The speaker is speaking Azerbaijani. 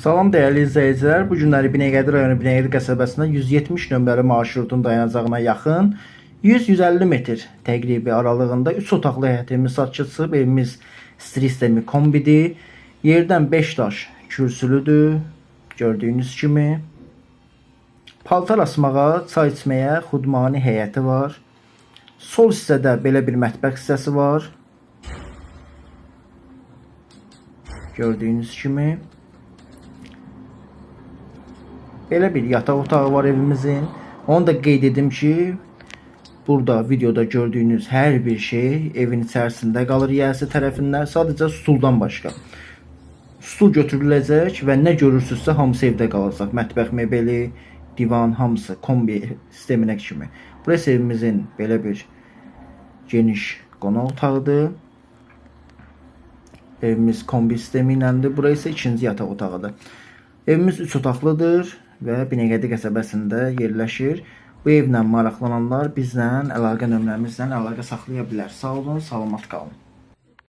Salam dəyərli izləyicilər. Bu günləri Binəqədi rayonu Binəqədi qəsəbəsində 170 nömrəli marşrutun dayanacağına yaxın 100-150 metr təqribi aralığında 3 otaqlı həyətimiz satışıdır. Evimiz sistemi kombidir. Yerdən 5 daş kürsülüdür. Gördüyünüz kimi. Paltar asmağa, çay içməyə xudmani həyəti var. Sol hissədə belə bir mətbəx hissəsi var. Gördüyünüz kimi. Belə bir yataq otağı var evimizin. Onu da qeyd edim ki, burada videoda gördüyünüz hər bir şey evin içərisində qalır yiyəsi tərəfindən. Sadəcə stuldan başqa. Stul götürüləcək və nə görürsünüzsə hamısı evdə qalacaq. Mətbəx mebeli, divan, hamısı kombi sisteminə kimi. Burası evimizin belə bir geniş qonaq otağıdır. Evimiz kombi sistemi iləndir. Burası isə ikinci yataq otağıdır. Evimiz 3 otaqlıdır və Binəqədi qəsəbəsində yerləşir. Bu evlə maraqlananlar bizlə əlaqə nömrəmizlə əlaqə saxlaya bilər. Sağ olun, salamat qalın.